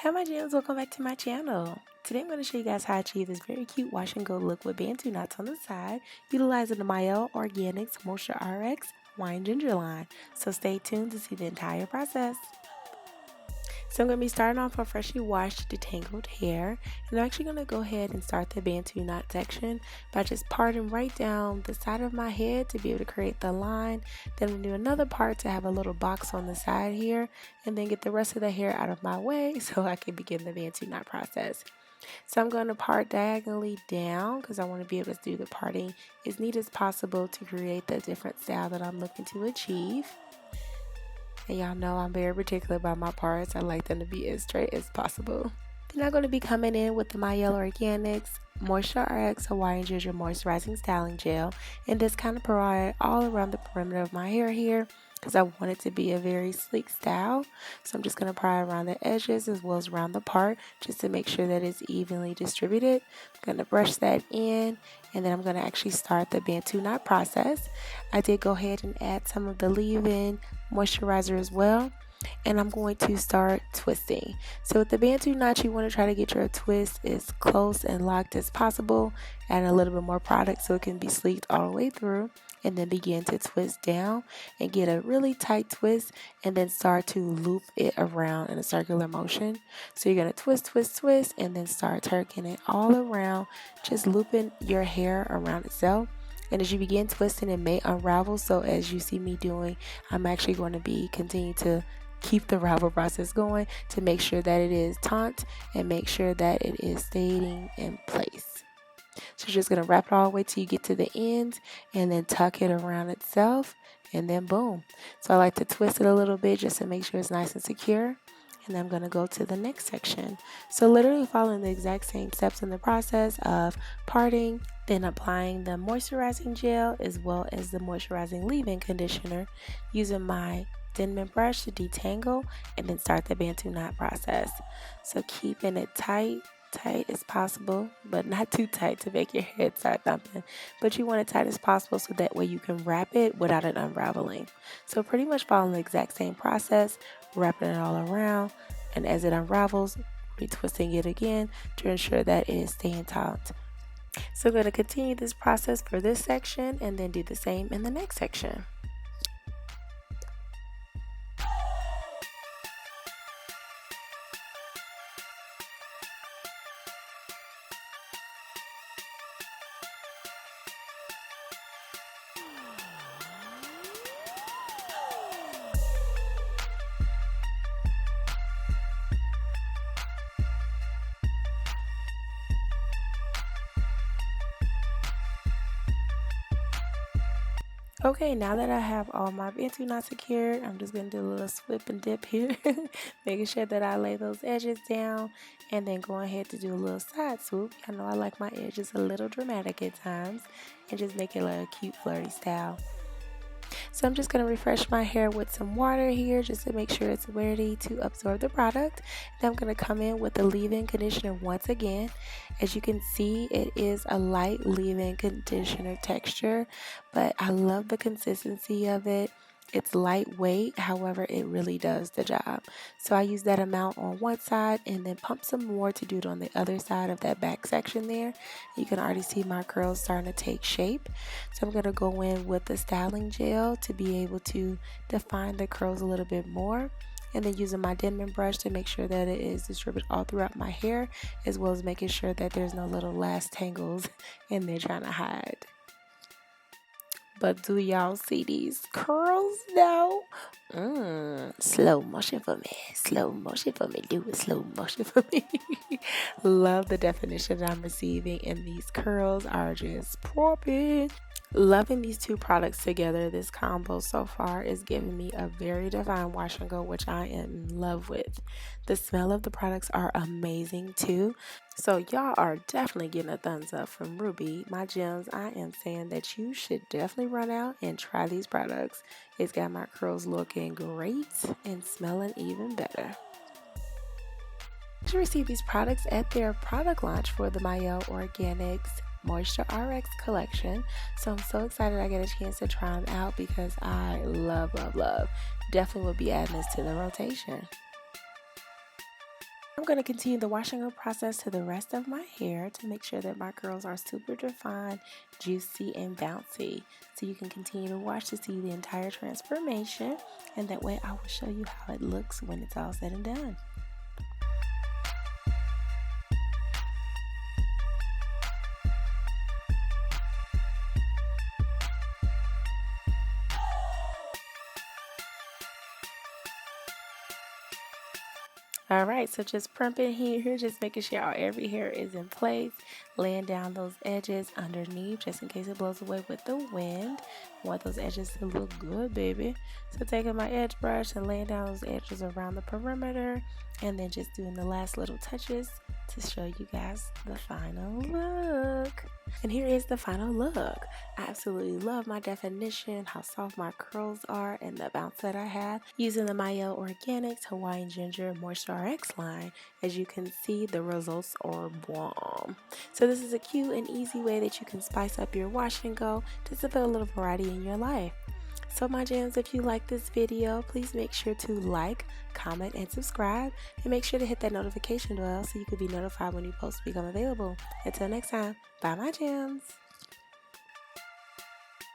Hi my gems, welcome back to my channel. Today I'm going to show you guys how to achieve this very cute wash and go look with Bantu knots on the side, utilizing the Mielle Organics Moisture RX Wine Ginger line. So stay tuned to see the entire process. So I'm going to be starting off on freshly washed detangled hair, and I'm actually going to go ahead and start the Bantu knot section by just parting right down the side of my head to be able to create the line. Then I'm going to do another part to have a little box on the side here, and then get the rest of the hair out of my way so I can begin the Bantu knot process. So I'm going to part diagonally down because I want to be able to do the parting as neat as possible to create the different style that I'm looking to achieve. And y'all know I'm very particular about my parts. I like them to be as straight as possible. Then I'm going to be coming in with the Mielle Organics Moisture RX Hawaiian Ginger Moisturizing Styling Gel, and just kind of provide it all around the perimeter of my hair here because I want it to be a very sleek style. So I'm just going to apply around the edges as well as around the part just to make sure that it's evenly distributed. I'm going to brush that in, and then I'm going to actually start the Bantu knot process. I did go ahead and add some of the leave-in moisturizer as well, and I'm going to start twisting. So with the Bantu knot, you want to try to get your twist as close and locked as possible. Add a little bit more product so it can be sleeked all the way through, and then begin to twist down and get a really tight twist, and then start to loop it around in a circular motion. So you're going to twist, twist, twist, and then start turning it all around, just looping your hair around itself. And as you begin twisting, it may unravel. So as you see me doing, I'm actually going to be continue to keep the ravel process going to make sure that it is taut and make sure that it is staying in place. So you're just going to wrap it all the way till you get to the end, and then tuck it around itself, and then boom. So I like to twist it a little bit just to make sure it's nice and secure. And I'm going to go to the next section. So literally following the exact same steps in the process of parting, then applying the moisturizing gel as well as the moisturizing leave-in conditioner, using my Denman brush to detangle, and then start the Bantu knot process. So keeping it tight as possible, but not too tight to make your head start thumping, but you want it tight as possible so that way you can wrap it without it unraveling. So pretty much following the exact same process, wrapping it all around, and as it unravels, retwisting it again to ensure that it is staying taut. So I'm going to continue this process for this section and then do the same in the next section. Okay, now that I have all my Bantu knots secured, I'm just going to do a little swip and dip here, making sure that I lay those edges down, and then going ahead to do a little side swoop. I know I like my edges a little dramatic at times, and just make it like a cute flirty style. So I'm just going to refresh my hair with some water here just to make sure it's ready to absorb the product. Then I'm going to come in with the leave-in conditioner once again. As you can see, it is a light leave-in conditioner texture, but I love the consistency of it. It's lightweight, however, it really does the job. So I use that amount on one side and then pump some more to do it on the other side of that back section there. You can already see my curls starting to take shape. So I'm going to go in with the styling gel to be able to define the curls a little bit more. And then using my Denman brush to make sure that it is distributed all throughout my hair, as well as making sure that there's no little last tangles in there trying to hide. But do y'all see these curls now? Slow motion for me. Slow motion for me. Do it slow motion for me. Love the definition that I'm receiving, and these curls are just popping. Loving these two products together. This combo so far is giving me a very divine wash and go, which I am in love with. The smell of the products are amazing too. So y'all are definitely getting a thumbs up from Ruby. My gems, I am saying that you should definitely run out and try these products. It's got my curls looking great and smelling even better. To receive these products at their product launch for the Mielle Organics Moisture RX collection. So I'm so excited I get a chance to try them out because I love. Definitely will be adding this to the rotation. I'm going to continue the wash and go process to the rest of my hair to make sure that my curls are super defined, juicy, and bouncy. So you can continue to watch to see the entire transformation, and that way I will show you how it looks when it's all said and done. Alright, so just pumping here, just making sure every hair is in place, laying down those edges underneath just in case it blows away with the wind. I want those edges to look good, baby. So taking my edge brush and laying down those edges around the perimeter, and then just doing the last little touches to show you guys the final look. And here is the final look. I absolutely love my definition, how soft my curls are, and the bounce that I have using the Mielle Organics Hawaiian Ginger Moisture RX line. As you can see, the results are bomb. So this is a cute and easy way that you can spice up your wash and go just to put a little variety in your life. So my gems, if you like this video, please make sure to like, comment, and subscribe, and make sure to hit that notification bell so you can be notified when new posts become available. Until next time, bye my gems.